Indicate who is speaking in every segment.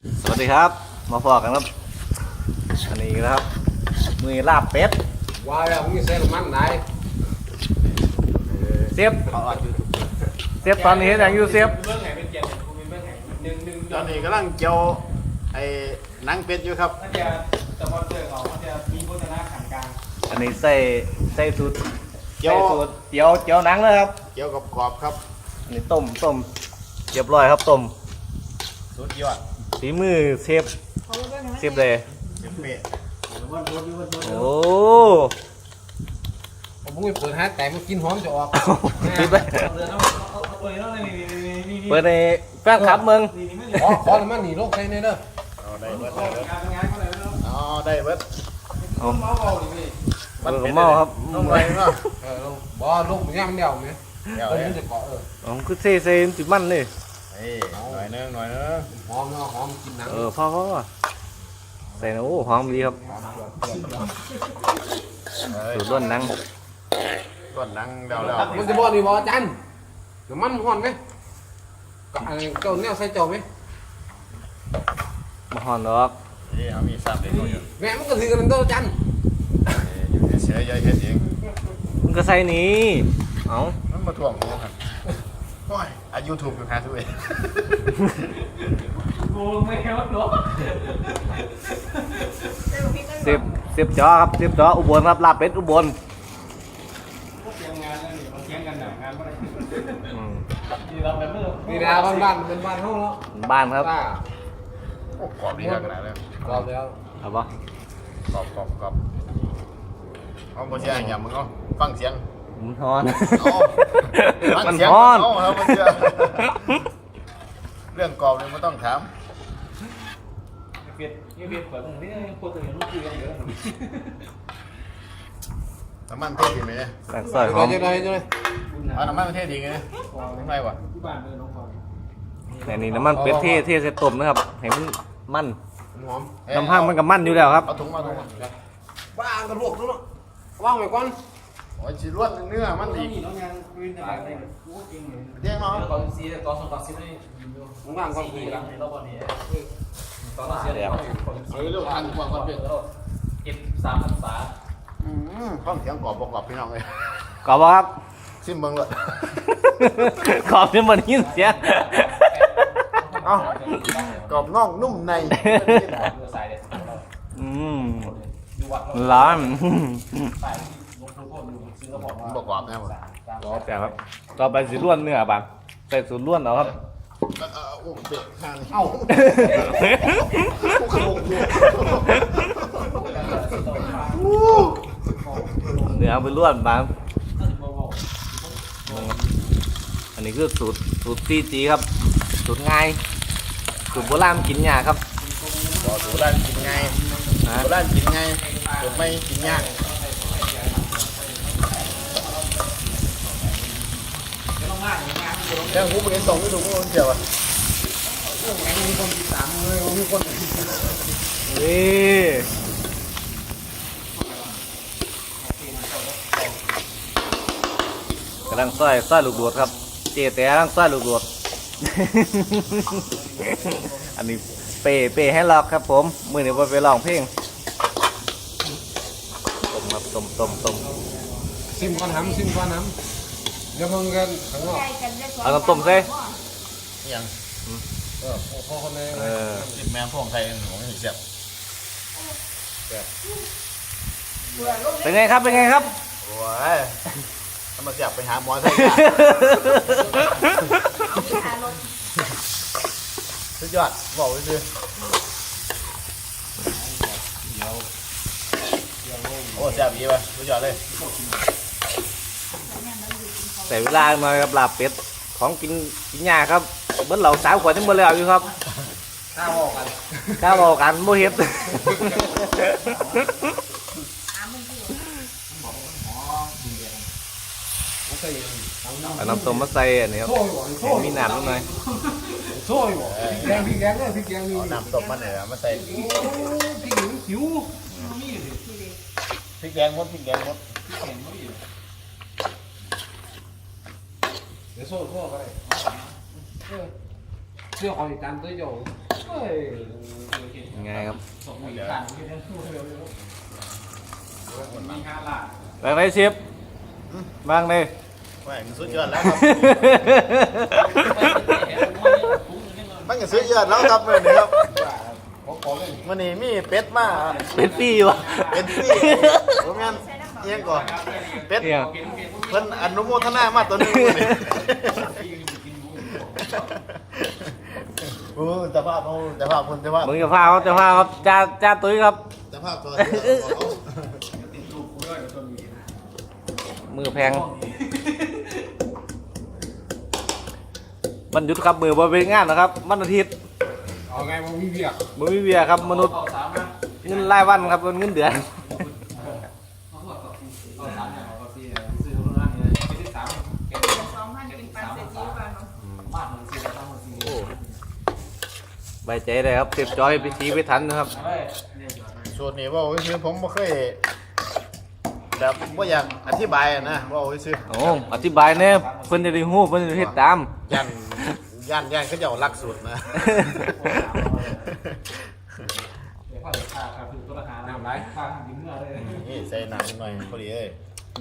Speaker 1: สวัสดีครับมาพอกันครับอันนี้นะครับมือลาบเป็ด
Speaker 2: ว่าแล้วมึงใส่น้ำมันไหน
Speaker 1: เซฟเซฟตอนนี้ยังอยู่เซฟ
Speaker 3: เบื้องไหนเป็นเจ็ดคุณเป็นเบื้องไหนหนึ่ง
Speaker 4: ตอนนี้กำลังเจียวไอ้หนังเป็ดอยู่ครับ
Speaker 3: มันจะสปอนเซอร์เขามันจะมีโฆษณาขันกลาง
Speaker 1: อันนี้ใส่สูตร
Speaker 4: เจีย
Speaker 1: ใส่
Speaker 4: ว
Speaker 1: สูตรเจียวหนังเลยครับ
Speaker 4: เจียวกรอบๆครับ
Speaker 1: อันนี้ต้มเรียบร้อยครับต้ม
Speaker 4: สุดยอด
Speaker 1: ฝีมือเซฟเลย
Speaker 4: เจียวเป็ด
Speaker 1: โอ้
Speaker 2: ผมมึงไปเปิดฮะแต่มึงกินหอมจะออก
Speaker 1: ปิดไป
Speaker 3: เรือต้องเอาตัวนี้ต้องนี่
Speaker 1: เปิดในแฟนคลับมึง
Speaker 3: นี่ไม่
Speaker 2: ขอน้ำมันหนีโรคใส่ในเด้อ
Speaker 4: เอาได้เบิด
Speaker 3: งานเขาเลยแล้ว
Speaker 4: เอาได้เบิด
Speaker 1: เอา
Speaker 3: เมาเบาดิพี่
Speaker 1: เออเมาครับ
Speaker 4: ต้องไรเนาะ
Speaker 2: บ่ลูกมึงย่างมันเดียวไหม
Speaker 4: เดี๋ยว
Speaker 2: ต้น
Speaker 4: เอ้ย
Speaker 2: มันจะเกาะ
Speaker 1: ผมคือเซติดมันเลย
Speaker 4: หน่อยนึง
Speaker 2: หอมเนาะหอมกินหนัง
Speaker 1: พ่อใส่นะโอ้หอมดีครับ
Speaker 4: เฮ้ย
Speaker 1: สูตรล้วนหนัง
Speaker 4: ก้อนหนังเดี๋ยวแล้ว
Speaker 2: มันจะบ่นี่บ่จันน้ำมันหอนไหมเจ้าเนี่ยใส่เจ้าไหม
Speaker 1: มาหอนดอก
Speaker 4: นี่เอามีซับเด็กอยู่
Speaker 2: แม่มันก็ถือกันเด้อจัน
Speaker 4: อยู่เฉยๆย่อยเฮ็ดเอง
Speaker 1: มึงก็ใส่นี้เอา
Speaker 4: มันมาถ่วงหัวกันโอ้ยอายุทูบอยู่หาทุกเอง
Speaker 3: โกงไม่เอาหรอ
Speaker 1: เสียบจอครับเสียบจออุบลครับลาบเป็ดอุบล
Speaker 3: เสียงงานนั่นนี่มันเสียงกันหนังงานอะไร
Speaker 1: อืม
Speaker 3: นี่เราแบบเมื่อ
Speaker 2: นี่ดาบ้านเป็นบ้านเฮาเนาะ
Speaker 1: บ้านครับ
Speaker 2: ป้า
Speaker 4: โอ้กรอบดีขนาดเลย
Speaker 2: กรอบแล้ว
Speaker 1: เอาปะ
Speaker 4: กรอบเอาบ่เสียอย่างมึงเอาฟังเสียง
Speaker 1: มันฮอน
Speaker 4: ฟัง
Speaker 1: มัน
Speaker 4: เสียง
Speaker 1: ฮอน
Speaker 4: เอาครับบ่เสียเรื่องกรอบนี่ไม่ต้องถาม
Speaker 3: เพียรเปิดตรงนี้คนอื่นรู้คุยกันเยอะ
Speaker 4: น้ำมันเทศดีไหมเนี่ย
Speaker 1: แตกซอยหอม
Speaker 2: จะได้จะได้
Speaker 4: เอาน้ำมันเทศดีไงไม่ไรวะ
Speaker 3: ที่บ้านเลยน้องพร
Speaker 1: แต่นี่น้ำมันเป็ดเทใส่ต้มนะครับให้มันมัน
Speaker 2: หอม
Speaker 1: น้ำพังมันกับมันอยู่แล้วครับ
Speaker 4: เอาถุงมา
Speaker 2: บ้ากระลวกเนาะว่างไว้ก่อน
Speaker 4: โอ้ยชีรวดเนื้อมันอีก
Speaker 3: นี่น้องงานคุยอะไรกูจริงเลย
Speaker 4: เรียกเนาะ
Speaker 3: ตอนซีตอนสองตอนซีนี่
Speaker 2: มึงว่างก่อน
Speaker 3: สี่
Speaker 2: คุย
Speaker 3: หลั
Speaker 2: กั
Speaker 3: ง
Speaker 2: น
Speaker 3: ในรอบวันนี้ตอนซี
Speaker 4: เอาเรื่องทางกว้างก่อนเพื่อน
Speaker 3: เก็บ3 พรรษา
Speaker 4: ฟังเสียงกรอบบอกพี่น้องเลย
Speaker 1: กรอบบ่ครับ
Speaker 4: ซิมเบิ้งเลย
Speaker 1: กรอบที่มันยินเสียง
Speaker 4: เอ้ากรอบน่องนุ่มใน
Speaker 3: สายเลย
Speaker 1: อืม
Speaker 3: อยู่วัด
Speaker 1: ร้อน
Speaker 3: สายลงทุกคนซื้อกระบอก
Speaker 4: บอกกรอบนะผม
Speaker 1: กรอบแต่ครับต่อไปสิล้วนเนื้อบังใส่สูตรล้วนเอาครับ
Speaker 4: โอ้เด็กทาน
Speaker 2: เอ้า
Speaker 1: เนื้อไปล้วนบังอันนี้คือสูตรซีจีครับสูตรง่ายสูตรโบราณกินยากครับ
Speaker 4: บอกโบราณกินไงโบราณกินไงผมไม่กินยากแค่หูไปเห็นส่งไม่ถูกมันเจียวอ่ะ
Speaker 2: มีคนติดตามเลยมีคน
Speaker 1: นี่กำลังซ้อยลูกโดดครับ เจแต่กำลังซ้อยลูกโดด อันนี้เปให้ล็อกครับผมมือนี้ว่าไปลองเพลงต้มครับต้ม
Speaker 2: ซิมก่อนหำซิมก่อนหำเดี๋ยวมึงกันข้างนอก
Speaker 1: เอาน้ำต้มใส่
Speaker 4: ยัง
Speaker 2: พอคนใน
Speaker 4: กินแมงพวกไทยผมไม่เห็นเสียบ
Speaker 1: เป็นไงครับเป็นไงครับ
Speaker 4: โอ้ยถ้ามาเสียบไปหาหมอใส่สุดยอดบอกไปสิโอ้เสียบดีป่ะสุดยอดเลย
Speaker 1: ใส่เวลาหน่อยครับลาบเป็ดของกินยากครับเบิ้ลเหล่าสาวขวดยังบ่แล้วอยู่ครับ
Speaker 2: ข้าวออกกัน
Speaker 1: ข้าวบอกกันโมเฮ็ด
Speaker 2: ใส่
Speaker 1: เอาน้ำต้มมาใส่อันนี้ครับ
Speaker 2: โซ่อยู่
Speaker 1: ให้มีน้ำนิดหน่อย
Speaker 2: โซ่อยู่แกงพริกแกงเลยพริกแกงนี่
Speaker 4: เอาน้ำต้มมาเหนือมาใส่
Speaker 2: พริกหิว
Speaker 4: พริกแดงมดพริกแดงมด
Speaker 2: เดี๋ยวโซ่ก็ได้เสื้อของอีกการตัวโยเฮ้ย
Speaker 1: ง่ายครับ
Speaker 3: ส่งอีกการที่ได้พูดเร็วๆมี5ล้าน
Speaker 1: ไปไปเชฟบ้างเลย
Speaker 4: ว่าสุดยอดแล้วครับมันก็สุดยอดแล้วครับมื้อนี้ครับมื้อนี้มีเป็ดมา
Speaker 1: เป็นปีวะ
Speaker 4: เป็ดพี่ผมงั้นเอียงก่อนเป็ดเพิ่นอนุโมทนามาตัวหนึงมื้อนี้โอ้แต่ภาพโอ้แต่ภาพคนแต่ภาพ
Speaker 1: มึงจะพาครับจ้าตุ้ยครับ
Speaker 4: แต่ภาพตัว
Speaker 1: มือแพงมันหยุดครับมือบริเวณงานนะครับวันอาทิตย์
Speaker 2: เอาไงมึงมีเบียร์
Speaker 1: มือวิเวียครับมนุษย์เงินรายวันครับเงินเดือน ใบใจเลยครับเก็บจอยไปชี้ไปทันนะครับ
Speaker 4: ส่วนนี้ว่าคือผมบ่เคยแบบบ่อยากอธิบายนะว่าซื่อ
Speaker 1: โอ้อธิบายเนี่ยเพิ่นจะได้ฮู้เพิ่นจะได้เฮ็ดตาม
Speaker 4: ย่านเขาจะเอาหลักสูตรนะ นี่ใส่น้ำหน่อยพอดีเอ้ย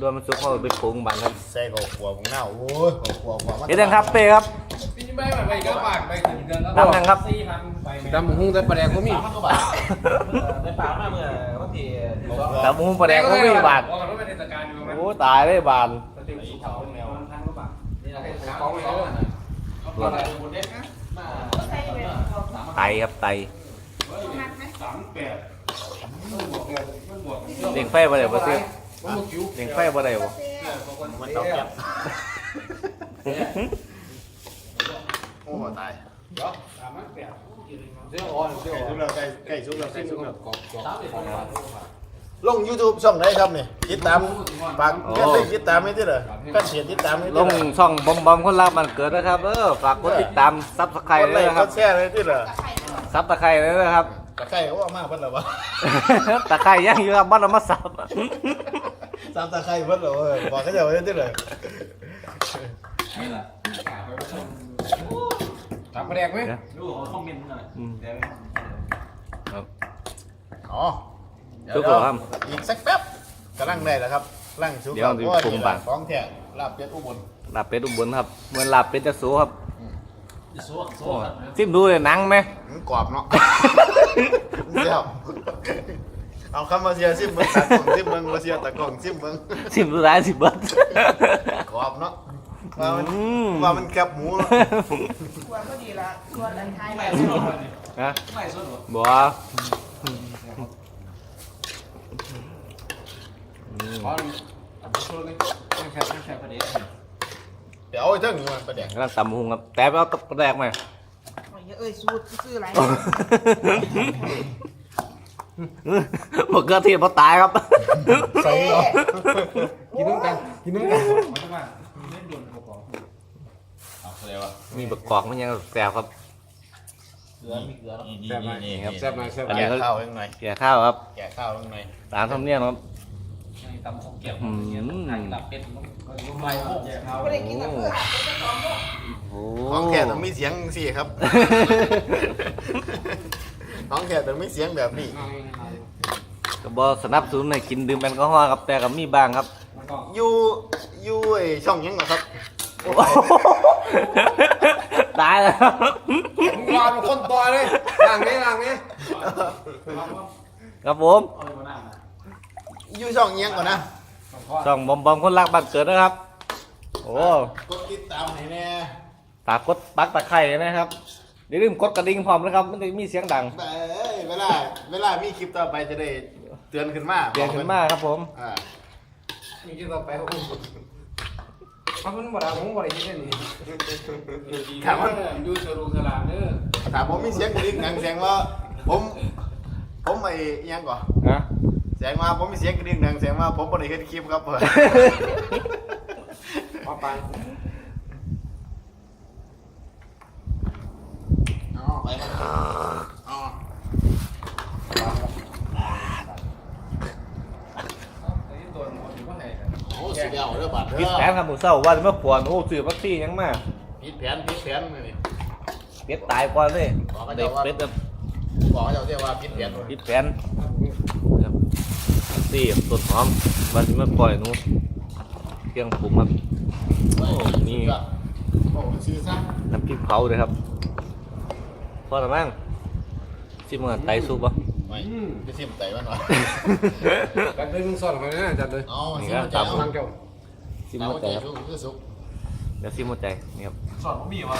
Speaker 1: ด้วยมันสุกเขาไปปรุงบางครับ
Speaker 4: ใส่ข้าวคั่วของเน่าโอ้ยข้าวคั่วของ
Speaker 1: เฮ็ดยังครับเป้ครับ
Speaker 3: พี่ไม่ไปเยอะมากไปถึงเดือนแล้ว
Speaker 1: ดำยังครับ
Speaker 3: 4,000ไป
Speaker 2: ดำหุ้งแต่ปลาแดกก็มี
Speaker 3: ได้ป่ามาเมื่อวันที่
Speaker 1: แต่หมูปลาแดงก็ไม่บาท
Speaker 3: บอกกันว่าเป็นเทศกาลอยู่มั้ย
Speaker 1: โอ้ตายเลยบาท
Speaker 3: ปฏิบัติเขาแนวพันกว่าบาทนี่เราให้เขาไปแล้วนะเอาอะไรบนเด็กนะมา
Speaker 1: ไตครับไต
Speaker 3: 38
Speaker 1: เลี้ยงไฟบ่ได้บ่ซื้อเลี้ยงไฟบ่ได้บ่
Speaker 4: มันเตาแก๊สโอ้ตาย
Speaker 3: เดี๋ยว38เดี๋ยวอ่อนเดี๋ยว
Speaker 4: ใกล้สุกแล้วใกล้สุกแล้วใกล้สุกแล้ว
Speaker 2: กรอบๆ
Speaker 4: ลง YouTube ช่องไหนครับนี่ติดตามฝากเพื่อนได้ติดตามไม่ได้เหรอกันเสียติดตามไม่
Speaker 1: ล
Speaker 4: ได้
Speaker 1: ง
Speaker 4: เหรอ
Speaker 1: ช่องบอมคนรักมันเกิดนะครับฝากกดติดตามซับสไคร
Speaker 4: ก
Speaker 1: ต์
Speaker 4: ด
Speaker 1: เล
Speaker 4: ไล
Speaker 1: ย
Speaker 4: ค์
Speaker 1: นะ
Speaker 4: ก
Speaker 1: ครับ
Speaker 4: ดแชร์เลยที่เหรอ
Speaker 1: ซับตะไคร้เลยนะครับ
Speaker 4: ตะไคร้เขาว่ามาเพิ่นเหรอวะ
Speaker 1: ตะไคร้ยังอยู่ครับบ้านเรามาซับ
Speaker 4: ตามตะไคร้เพิ่นเหรอเว้ยบอกเขาจะเอาไว้ที่เหรอ
Speaker 2: ถามปลาแดกไหม
Speaker 3: ดูคอมเมนต์หน่อยเดี๋ยว
Speaker 1: ครับ
Speaker 4: อ๋อ
Speaker 1: ทุกคนครับ
Speaker 4: อีกสักแป๊บกำลังได้แล้วครับร่างสุก
Speaker 1: เดี๋ยวสิปรุงบัง
Speaker 4: ของแท้ลาบเป็ดอุบล
Speaker 1: ลาบเป็ดอุบลครับเหมือนลาบเป็ดจะสูครับ
Speaker 3: โซ่
Speaker 1: โอ้ซิมดูเลยหนังไหม
Speaker 4: มันกรอบเนาะ เดี๋ยวเอาคำมาเสียซิมเบิ้งตากล่องซิมเบิ้งมาเสียตากล่องซิมเบิ้ง
Speaker 1: ซิมดูร้ายสิเบิด
Speaker 4: กรอบเนาะว่ามัน
Speaker 1: อืม
Speaker 4: ว่ามันแคบหมูเนาะ
Speaker 5: ควรก็ดีละควรอันไทย
Speaker 3: ไม่
Speaker 5: แบบ
Speaker 3: สุด
Speaker 1: ฮะ
Speaker 3: ไม่สุดหรอ
Speaker 1: บัว
Speaker 2: อ๋อช่วยเลยไม่แค่ปลาแดก
Speaker 4: เดี๋ยวเอาไอ้เท่านี้มันประเดี๋ยว
Speaker 1: กำลังตำหุงครับแต่ไปเอาตะแรกมา
Speaker 5: เอ้ยสูตรซื้ออะไร
Speaker 1: หมดเกลือเทียมพอตายครับ
Speaker 4: ใส่เหรอ
Speaker 2: กินน้ำกันกินน้ำกัน
Speaker 3: มันจะมาเล่นโดนเขาบอก
Speaker 4: เอาเลยวะ
Speaker 1: มีบักกอกมันยังแสบครับ
Speaker 3: เกลือมีเกลือ
Speaker 2: แซ่บไหมแซ่บไหมแซ่บไหม
Speaker 1: อันนี้
Speaker 4: แกะข้าวยังไง
Speaker 1: แก่ข้าวครับ
Speaker 4: แกะข้าวยังไง
Speaker 1: ตามธรรมเนียมครับ
Speaker 3: ตำของเกี่ยวตับเป็ดมันไม่พวกเขา
Speaker 5: ไม่ได้กินกับเพื่อนเป็นของพวก
Speaker 1: โอ้
Speaker 4: ของแกะต้องมีเสียงสิครับ ของแกะต้องมีเสียงแบบนี้
Speaker 1: ก็บอสนับสนุนให้กินดื่มแอลกอฮอล์ครับแต่ก็มีบ้างครับ
Speaker 4: อยู่ไอ้ช่องยังเหรอครับ
Speaker 1: ตายแล้ว
Speaker 2: มึงรอเป็นคนต่อเลยล่างนี้
Speaker 1: ครับผม
Speaker 4: อยู่ช่องยังก่อนนะ
Speaker 1: ช่องบอมคนรักบ้านเกิดนะครับ โอ้
Speaker 4: กดติดตามให้แน่
Speaker 1: ฝากกดปักตะไคร้นะครับอย่าลืมกดกระดิ่งพร้อมนะครับมันจะมีเสียงดัง
Speaker 4: เอ้ยเวลามีคลิปต่อไปจะได้เตือนขึ้นมา
Speaker 1: เปลี่ยนขึ้นมาครับผม
Speaker 4: อ่า
Speaker 2: นี่จะต่อไปเขามันบ่ได้ผมบ่ได้ยินนี่
Speaker 4: ถามว่า
Speaker 3: ดูสรุปสลามเด้อ
Speaker 4: ถามผมมีเสียงกระดิ่งดังแสดงว่าผมไอ้อิหยังก่อน
Speaker 1: นะ
Speaker 4: แสดงว่าผมมีเสียงกระดิ่งดังแสดงว่าผมบ่ได้เฮ็ดคลิปครับเพิ่น
Speaker 2: มาปัง
Speaker 4: ไปครับอ๋อ
Speaker 3: โดนคนอยู่ว่าไง
Speaker 4: โอ้สิเดียวเด้อบัดเด้
Speaker 1: ปิด
Speaker 4: อ
Speaker 1: แผนครับหมูเศร้าว่าจะมาปวนโอ้ซื้อวัคซีนยังมา
Speaker 4: ผิดแผนนี่
Speaker 1: เป็ดตายก่อนเลย
Speaker 4: บอกกัน
Speaker 1: เด็
Speaker 4: เจ้าก ว่า
Speaker 1: เป็ดแบบ
Speaker 4: บอกให้เจ้าเรียกว่าพิษเปลี่ยน
Speaker 1: พิษแผนครับนี่ต้นหอมวันนี้มาปล่อยหนูเครื่องปรุงครับโอ้มี
Speaker 4: โอ้ชื่อซะ
Speaker 1: น้ำพริกเผาเลยครับพอแล้วมั้งชิมกันไตซุปป่ะ
Speaker 4: ไม่ไปซิมไต่มันหน่อย
Speaker 2: จัดเลยมึงสอนเขาเนี่ยจัดเลย
Speaker 4: เอาซิมใจเอา
Speaker 2: ทางเจ้า
Speaker 1: ชิม
Speaker 4: เอา
Speaker 1: หัว
Speaker 4: ใจ
Speaker 1: ใจครับ
Speaker 4: สุกคือสุก
Speaker 1: เดี๋ยวชิมหัวใจนี่ครับ
Speaker 3: สอนผมมีวะ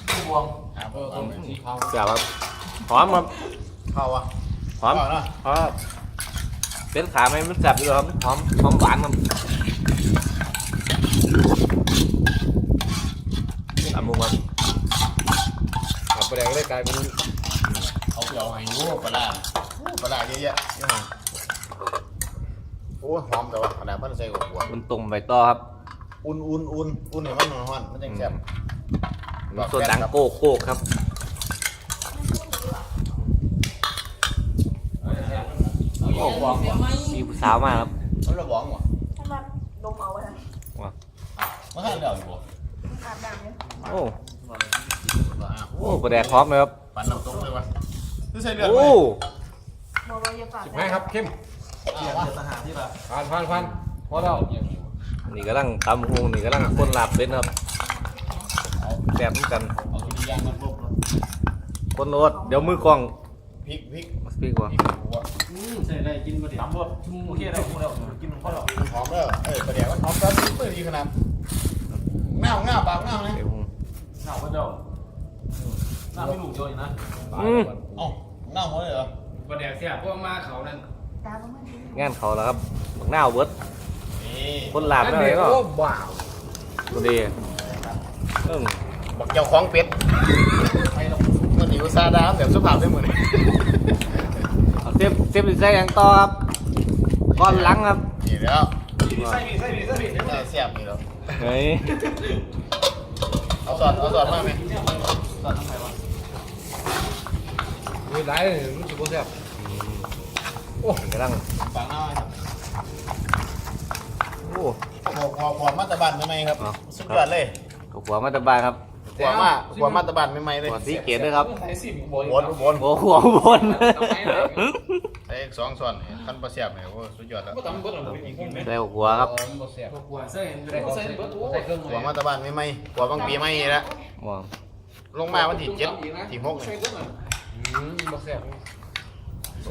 Speaker 3: ตู้บวง
Speaker 4: เออเอา
Speaker 2: สีขาว
Speaker 1: แซ่บครับหอมครับ
Speaker 4: เข้าวะ
Speaker 1: หอม
Speaker 4: เนาะ
Speaker 1: หอมเป็นขาไหมมันแซ่บอยู่ครับหอมหอมหวานครับตามมุมครับ
Speaker 2: ขับไปแดงได้กลายเป็น
Speaker 4: เขาเปล่าให้ยูปลาเยอะแยะยังไงโอ้หอมแต่ว่าขนาดมันใส่กับหัว
Speaker 1: มันตรงไปต่อครับ
Speaker 4: อุ่นให้มันร้อนมันจะแซ่บ
Speaker 1: ส่วนดังโก้โก้ครับโอ้โหมีผู้สาวมากครับ
Speaker 4: เขาระวังว่ะ
Speaker 5: ถ้ามาดมเอาไว้นะ
Speaker 4: มันข้างเดียวอยู่บ่
Speaker 5: อาบน้ำเนี่ย
Speaker 1: โอ้โอ้ประแดกพร้อมเลยครับ
Speaker 4: ปั่นน้ำต้มเลยวะคือใส่เลือด
Speaker 1: โอ้
Speaker 4: ไหม
Speaker 5: บอกว่าอย่าฝาก
Speaker 2: ไหมครับเข้ม
Speaker 3: เกี่ยวกับทหารที่แบบ
Speaker 2: ผ่านพอแล้ว
Speaker 1: นี่กำลังตำหูนี่กำลังคนหลับเป็นครับแซ่บเหมือนกัน
Speaker 4: เอาทุกอย่างมันปุ๊บ
Speaker 1: คนโน้ตเดี๋ยวมือกล้อง
Speaker 4: พริก
Speaker 1: มาสปีกว่า
Speaker 4: หัว
Speaker 3: ใส่ได้กินมาดิตำรวจโอเคได้พูดแล้วกินมันก็แล้ว
Speaker 4: หอมแล้วประเดี๋ยวมันหอมตอนนี้เปิดดีขนาดเงาปากเงาเลย
Speaker 1: เดี๋ยวผม
Speaker 3: หน้าก็เจ้าหน้าไม่หลุดเยอะอยู่นะ
Speaker 4: เอ้าเงาหมดเลยเหรอ
Speaker 3: ประเดี๋ยวเสียพวกมาเขานั่น
Speaker 5: ตาก็ไม่ดี
Speaker 1: งานเขาแล้วครับบักหน้าวเบิร์ด
Speaker 4: นี่
Speaker 1: คนหลับแล้วไงก็
Speaker 2: โอ้บ้าว
Speaker 1: ตัวดีเอิ่ม
Speaker 4: บักเจ้าของเป็ดมันอยู่ซาดาแบบสุภาพได้หมดเลย
Speaker 1: เอาเซฟดิไซน์อย่างต่อครับก้อนหลังครับ
Speaker 4: นี่แล้ว
Speaker 3: ใส่ผิด
Speaker 4: เสียบนี่แล้ว
Speaker 1: เฮ้ย
Speaker 4: เอาสอดมาไหม
Speaker 3: สอนทำไมวะ
Speaker 2: มีหลายเลยรู้สึกว่าแซ่บ
Speaker 1: กำลัง
Speaker 4: ปากเงาครับ
Speaker 1: โอ้
Speaker 4: ขวมาตะบันใหม่ครับสุดยอดเลย
Speaker 1: หัวมาตะบานครับ
Speaker 4: ขวมาตะบันใหม่เลย
Speaker 1: หัวสีเกตด้วยครับ
Speaker 3: ใส่สิบ
Speaker 4: บน
Speaker 1: หัวบน
Speaker 4: ไอ้สองส่วนขั้นประเสียบเนี่ยโอ้สุดยอดแล้ว
Speaker 3: ก็ตำเบิร์ดหรอพี่กินไหม
Speaker 1: ใส่หัวครับ
Speaker 2: บ่แซ่บ
Speaker 3: หัวใส่ใส่เบิร์ดตัว
Speaker 2: ใส่เครื่อง
Speaker 4: ขวมาตะบันใหม่ขวบางปีใหม่แล้ว
Speaker 1: มอง
Speaker 4: ลงมาวันที่7ที่6
Speaker 3: ใส่เบิร์ดหน่อย
Speaker 2: บ่แซ่บ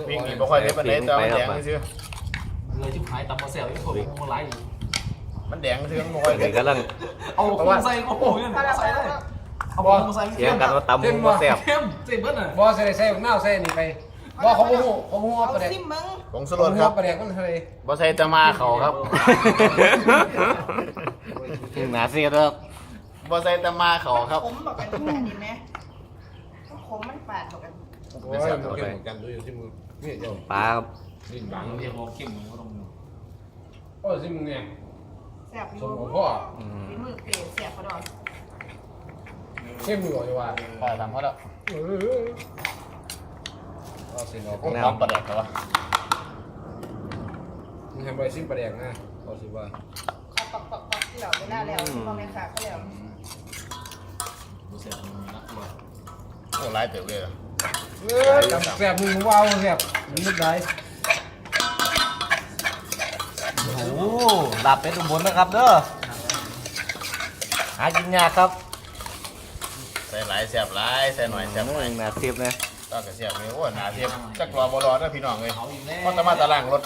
Speaker 4: วิ่งนี่บ่ค่อยได้ปานใดแต่มันแดงซื่อ
Speaker 3: เลยชิบหายตำมาเสียอีกคนมันไหล
Speaker 4: มันแดงซื่อมันบ่ค่อย
Speaker 1: นี่กำลัง
Speaker 3: เอาคุ้มใส่โอ้โหยัง
Speaker 5: พอแล้ว
Speaker 3: ใส่ได้
Speaker 5: แล้ว
Speaker 3: เอาคุ้มใส่
Speaker 1: เสียงกันว่าตำหูบ่แซ่บ
Speaker 3: เข้มใส่เบิร์ดหน่อย
Speaker 2: บ่ใส่หน้าใส่นี่ไปบ่เขาบ่ฮู้ว่า
Speaker 5: เอา
Speaker 2: ประแดก
Speaker 5: ซิมมึง
Speaker 4: ผงสลดครับ
Speaker 2: ประแดกมันเท่าไหร่
Speaker 4: บ่ใส่ตะมาเขาครับ
Speaker 1: หนาเสียครับ
Speaker 4: บ่ใส่ตะมาเขาครับ
Speaker 5: ขมบอกกันแม่นี่ไหมขมมันปาดบอกกัน
Speaker 2: โอ้ยมันเกี่ยวกันดูอยู่ที่มือนี่เจ้า
Speaker 1: ปลาครับ
Speaker 2: ดิ้นบัง
Speaker 3: เรียกว่าเข้มเหมือนเขาต้อง
Speaker 2: โอ้ยสิมึงเนี่ย
Speaker 5: แซ่บอยู่
Speaker 2: สมของพ่อ
Speaker 5: ฝีมือเปรี้ยวแซ่บกระดอน
Speaker 2: เข้มมือออกอยู่ว่า
Speaker 4: พอทำเขาแล้ว
Speaker 2: เอาสิเนาะ
Speaker 4: โอ้หอมประแดกเหรอวะ
Speaker 2: มึงทำไปซิมประแดกนะเอาสิว่า
Speaker 5: เขาปักที่เราไม่น่าแล้วพ่อแม่ขาเขาแล้ว
Speaker 3: ดูเสียมันน่ากลัว
Speaker 4: โอ้หลายเติบเลยเหรอ
Speaker 2: แซ่บมึงว้าวแซ่บมันนิดได้
Speaker 1: โอ้หลับเป็นอุบลนะครับเด้อหากินยากครับ
Speaker 4: ใส่หลายแซ่บหลายใส่หน่อยแซ่บหน่อย
Speaker 1: หนาเสียบนะ
Speaker 4: ต้องกระเสียบนี่โอ้หนาเทียบจักรอบ่รอเด้อพี่น้องเอ้ย
Speaker 3: เขาอีกแล้ว
Speaker 4: เพราะตะมาตะล่างรถ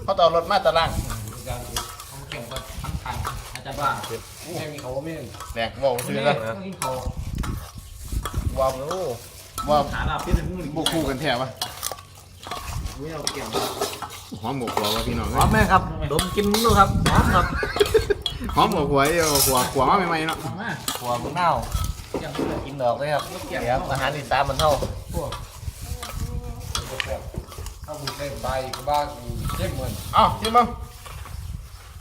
Speaker 4: เพราะตอนรถมาตะล่าง
Speaker 3: เขาเก่งกว่าทั้งไทยอาจารย์บ้า
Speaker 2: แม่มีเขาไม่
Speaker 4: แดกบ่ซื้อซะ
Speaker 3: กินเขา
Speaker 4: ว่าโอ้ว่า
Speaker 3: ฐานอ่ะพี่ถึงมือ
Speaker 4: บ่คู่กันแท้ปะ
Speaker 3: ไม่เอาเกี่ยว
Speaker 4: หอมหมกหัวว่ะพี่น้อง
Speaker 1: พร้อมไหมครับดมกินดูครับพร้อมครับ
Speaker 4: หอมหมกหัวเดียวหัวมาใหม่ๆเนาะ
Speaker 3: มา
Speaker 1: หัวมึงเน่ากินดอกเลยครับเดี๋ยวอาหารอีสานมันเท่า
Speaker 2: ถ้ามึงใส่ใบก็บ้าเข้มเหมือน
Speaker 4: เอ้าชิมบ้าง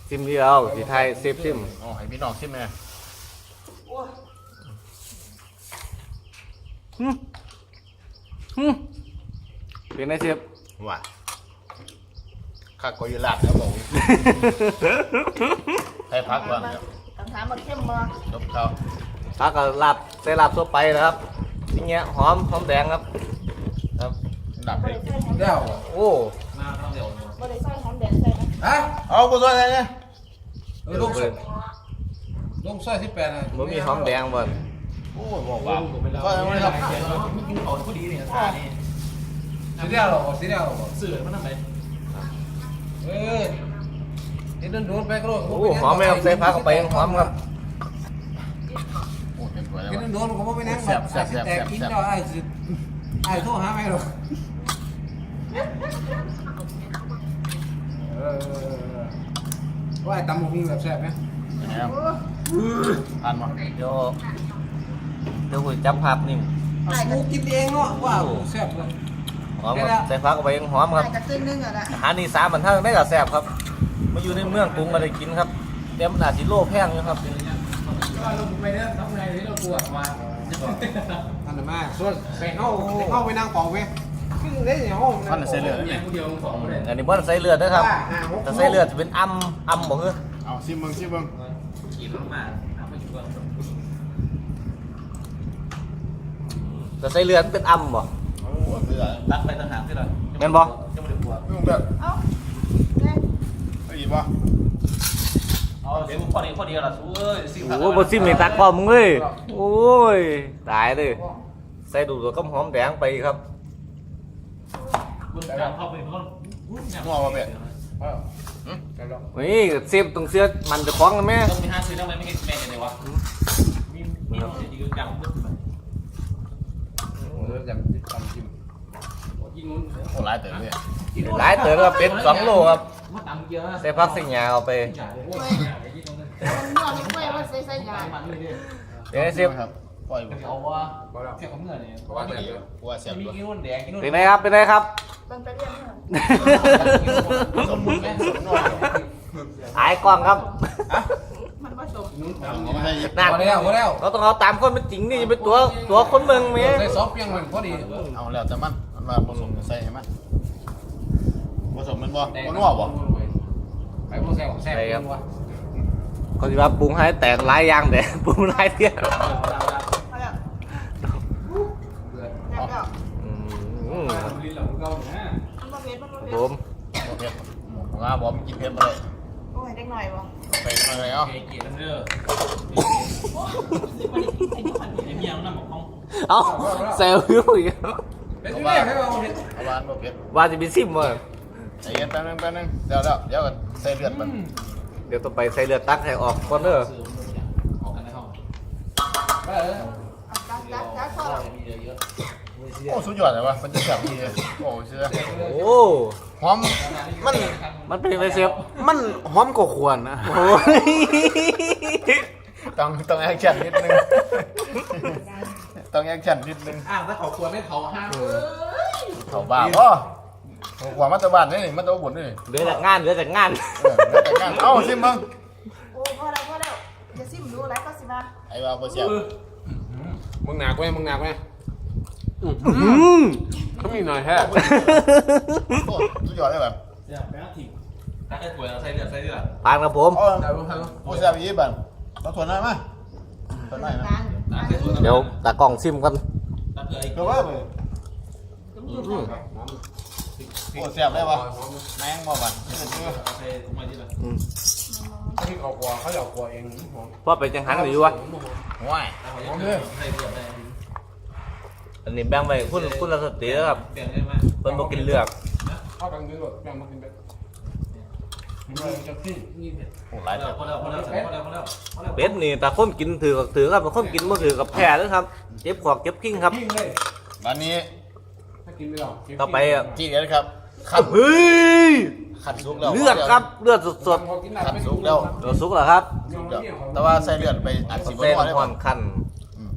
Speaker 1: ซิมเดียวสีไทยเซฟซิม
Speaker 4: อ๋อให้พี่น้องชิมแม่
Speaker 1: เป็นไงเชฟ
Speaker 4: ว่าข้ากอยู่ลาดแล้วบอกให้พักก่อนครับ
Speaker 5: คำถามมาเข้มมา
Speaker 4: ลบเขา
Speaker 1: ปลากับลาบใส่ลาบทั่วไปนะครับอย่างเงี้ยหอมแดงครับ ครับ
Speaker 4: ดับ
Speaker 5: บ่
Speaker 4: เลย
Speaker 5: ได้ใส่หอมแด
Speaker 2: เดี๋ย
Speaker 5: ง
Speaker 2: ว
Speaker 1: โอ้
Speaker 3: มาต้องเดี๋ยว
Speaker 5: บ่ได้ใส่หอมแดงใส่นะ
Speaker 2: ฮะ
Speaker 4: เอากูช่วยอะไรเนี่ย
Speaker 2: ลูกซอย18นะ
Speaker 1: บ่มีหอมแดงบ่
Speaker 4: โอ้ยบอกว่าก็ไม่ครับ
Speaker 3: ไม่กินของพอดีเนี่ยทานี่
Speaker 2: สีเดียวหรอสีเดียวหรอ
Speaker 3: สื่อมันทำไม
Speaker 2: เออเห็นโดนไปก็
Speaker 1: โอ้หอมไหมครับใส่ผักเข้าไปยังหอมครับ
Speaker 4: โอ้ยเห็นสวยแล้ว
Speaker 2: เห็นโดนก็บ่ไปนั่งแตกกินเจ้าไอ้โทรหาไม่หรอกว่าไอ้ตำหุงแบบแซ่บไหม
Speaker 4: นะครับทานมา
Speaker 1: เดี๋ยวคุยจับภาพนิ่ง
Speaker 2: กูกินเองเนาะว่าแซ่บเลย
Speaker 1: หอมครับใส่ผักเข้าไปยังหอมครับ
Speaker 5: ใส่กระตื้นนึงอ่ะนะ
Speaker 1: อาหารอีสานมันทั้งได้กับแซ่บครับมาอยู่ในเมืองกรุงก็ได้กินครับเดี๋ยวมันอาจสิโลแพงอยู่ครับ
Speaker 3: ไม่ได้ทำไงที่เราปวดมา
Speaker 2: อันนั้นมาส่วนไปเข้าไปนั่งเป่าไหมขึ้นได้เนี่ยห้อง
Speaker 4: ท่านเสียเหลือ
Speaker 3: อย่างเดียวของไม่ได้
Speaker 1: อันนี้บ่ใส่เลือดนะครับถ้าใส่เลือดจะเป็นอ่ำบ่คือ
Speaker 4: เอาซิมเบิ้งซิมเบิ้ง
Speaker 3: กินมาเอาไปก่อน
Speaker 1: ถ้าใส่เลือดเป็นอ่ำบ่
Speaker 4: โอ้ยเสือ
Speaker 3: ตักไปต่างหากที่เรา
Speaker 1: แม่นบ่
Speaker 3: จะไม่ได้ปวด
Speaker 4: ยุ่งแบบ
Speaker 5: เอ้าแม่
Speaker 4: ไม่ดีป่ะ
Speaker 3: เอาเดี๋ยวพอดีละสู้เอ้ยสิ่ง
Speaker 1: โอ้บ่ซิมนี่ตักพร้อมมึงเลยโอ้ยตายเลยใส่ดูดกับหอมแดงไปครับ
Speaker 3: บุญการเข้าไปเพิ่ม
Speaker 4: งัวมาเป็ด
Speaker 1: นี่เสียบตรงเสื้อมันจะคล้องกันไหม
Speaker 3: ต้องมี5ซื้อทำไมไม่เห็นแม่เลยวะมีห้องจะยืนจังปุ๊บ
Speaker 2: เออจำจิ้ม
Speaker 3: ยิงนู้น
Speaker 4: โอ้หลายเต๋อเลย
Speaker 1: หลายเติมครับเป็น2 โลครับ
Speaker 3: มาตำเกียร์
Speaker 1: ใส่ผักใส่หญ้าเอาไป
Speaker 5: มันนวดให้กล้วยว่าใส่ยา
Speaker 3: มันเลย
Speaker 1: เดี๋ยวให้เสียบ
Speaker 4: ครับปล่อย
Speaker 3: เอาว่าเสียของเงินเนี่ย
Speaker 2: เพราะว่าแต่
Speaker 4: กลัวเสียบ
Speaker 3: มี
Speaker 4: ด้วย
Speaker 3: กินนู่นแดงกินนู่น
Speaker 1: เป็นไงครับเป็นไงครับ
Speaker 5: เบิ่งไปเรื่อย
Speaker 4: สมมุติไหมสมน้อย
Speaker 1: หายกล้องครับ
Speaker 5: ๆมันผสม
Speaker 4: ไม่ใช่
Speaker 1: นั่น
Speaker 2: พอแล้ว
Speaker 1: เราต้องเอาตามคนเป็นจริงนี่จะเป็นตัวคนเมืองไหม
Speaker 2: ใส่ซอสเพียงมันพอดี
Speaker 4: เอาแล้วแต่มันมาผสมใส่ไหมผสมมันบ่มันนัวบ่
Speaker 2: ไปพวกแซ่บแซ่บวะ
Speaker 1: เขาจะว่าปรุงให้แต่หลายอย่างแต่ ปรุงหลายเที่ยว
Speaker 5: เอาแล้วแล้วก็
Speaker 1: อืม
Speaker 3: ลิ้นเราเก่าเนี่ย
Speaker 5: มันบ่เผ็ดมันบ่เผ็ด
Speaker 1: ผม
Speaker 4: โอเคผมว่าบ่มันกินเผ็ดมาเลย
Speaker 5: โอ้ยเด็กหน่อยบ่
Speaker 4: ไปมาเลยเอ้า
Speaker 3: เก๋ๆนั่นเด้อไอ้เมียมันนั่งบอกห้อง
Speaker 1: เอาแซวอยู่อีก
Speaker 2: เป็นยังไงให้เราเห็น
Speaker 4: เอาบ้านบ่เผ็ด
Speaker 1: ว่าจะไปซิมมั้ง
Speaker 4: ใจเย็นแป๊บนึงเดี๋ยวกันใส่เลือดมัน
Speaker 1: เดี๋ยวต้องไปใส่เลือดตักให้ออกก่อนเด้อ
Speaker 3: ออกกันในห้อง
Speaker 5: เอาจัดพอแล้ว
Speaker 3: มีเยอะ
Speaker 4: โอ้สุดยอดเลยวะมันจะแซ่บดีเลยโอ้เชื่อ
Speaker 1: โอ้
Speaker 4: หอมมัน
Speaker 1: มันเป็นไงเชฟ
Speaker 4: มันหอมกว่าควรนะ
Speaker 1: โอ้ย
Speaker 4: ต้องแอคชั่นนิดนึงต้องแอคชั่นนิดนึง
Speaker 3: อ่ะถ้าเขาควรให้เขาห้าม
Speaker 4: เขาบ้าบ่กว่ามาตะบ้านนี่มาตะบุญนี่
Speaker 1: เหลือจากงานเหลือจากงาน
Speaker 4: แล้วแต่งานเอ้าซิมึง
Speaker 5: โอ้พอแล้วจะซิมดูอะไรก็สิมา
Speaker 4: ไอ้ว่าบ่เสียบ
Speaker 2: มึงหนักไหมเขามีหน่อยแค่
Speaker 4: โอ้สุดยอดเลยแบบ
Speaker 3: เสียแม่ถิ่งถ้าได้ป่วยเราใส่เลือด
Speaker 1: ผ่านครับผม
Speaker 4: โอ้โอ้เสียบอีบันเราทนได้มั้ยทนได้นะ
Speaker 1: เดี๋ยวตากล้องซิมกัน
Speaker 3: ถ้าเผื่อไอ้
Speaker 4: ก็ว่าไปโอ้เสียบได้ป่ะแม่งบ่บัน
Speaker 3: ใส่ถุงมาที่ละ
Speaker 2: ที่เขากลัวเขาอยากกลัวเอง
Speaker 1: พ่อไปจังหันหรือวะ
Speaker 4: ว้าย
Speaker 3: ใส่เลือดได้
Speaker 1: อันนี้แบ่งไปคุณรัสตินะครับ
Speaker 3: เปลี่ยนได้ไหม
Speaker 1: เพิ่นบ่กินเลือก
Speaker 2: เข้าดังนี้หมดแม่มากินไปจะขึ้น
Speaker 4: โอ้หลาย
Speaker 3: พ
Speaker 4: เติบ
Speaker 3: อแล้ว
Speaker 1: เป็ดนี่แต่คนกินถือกับถือครับแต่คนกินบ่ถือกับแพ้เลยครับเจ็บขอกเจ็บขิ้งครับ
Speaker 2: ยิ่งเลย
Speaker 4: วันนี้
Speaker 2: ถ้ากินไม่หรอก
Speaker 1: ต่อไปอ่ะ
Speaker 4: ที่เด็ดครับขัน
Speaker 1: เฮ้ย
Speaker 4: ขันสุกแล้ว
Speaker 1: เลือดครับเลือดสด
Speaker 4: ขันสุกแล้ว
Speaker 1: ๆเลือดสุกแล้วครับ
Speaker 4: แต่ว่าใส่เลือดไปอัดสิบ
Speaker 1: ใส่
Speaker 4: วันได้
Speaker 1: น้ำมั
Speaker 4: ป่ะ
Speaker 1: นคั่น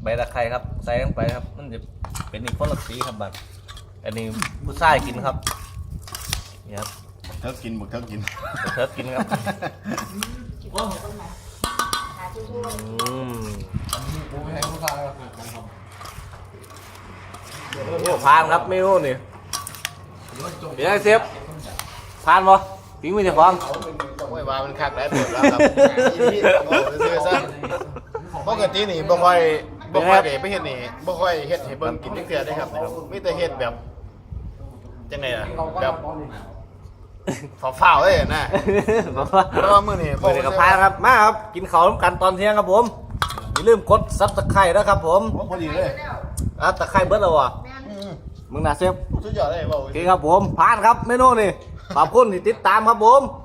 Speaker 1: ใบตะไคร้ครับใส่ลงไปครับมันจะเป็นอีกคนละสีครับบัดอันนี้ผู้ชายกินครับนี่ครับ
Speaker 4: เธอกินบุกเธอกิน
Speaker 1: เธอกินครับ
Speaker 5: หาที่ช่วย
Speaker 2: กูไม่ให้ผู้ชาย
Speaker 1: โอ้ผ่านครับเมนูนี่เดี๋ยวให้เซฟผ่านบ่ฝีมือเจ้าของ
Speaker 4: โอ้ยว่ามันคักหลายตัวแล้วครับอีโอ้ซื้อซะปกตินี่บ่ค่อยได้ไปเฮ็ดนี่บ่ค่อยเฮ็ดให้เบิ่งกินจังเทื่อได้ครับมีแต่เฮ็ดแบบ จังไงล่ะ
Speaker 2: เราก็
Speaker 4: แบบ
Speaker 2: ตอนนี้
Speaker 4: ฝ่าวๆเลยนะ
Speaker 1: บอกว่า
Speaker 4: แล้วว่ามื้อนี้
Speaker 1: มือนี้กับพายครับมาครับกินข้าวร่วมกันตอนเที่ยงครับผมอย่าลืมกดซับสไครต์นะครับผม
Speaker 4: พอดีเลย
Speaker 1: ตะไคร้เบิร์ดแล้ววะ
Speaker 5: แม่น
Speaker 1: มึงน่าเซฟ
Speaker 4: สุดยอดเลยบอก
Speaker 1: โอเคครับผมผ่านครับเมนูนี่ขอบคุณที่ติดตามครับผม
Speaker 5: แ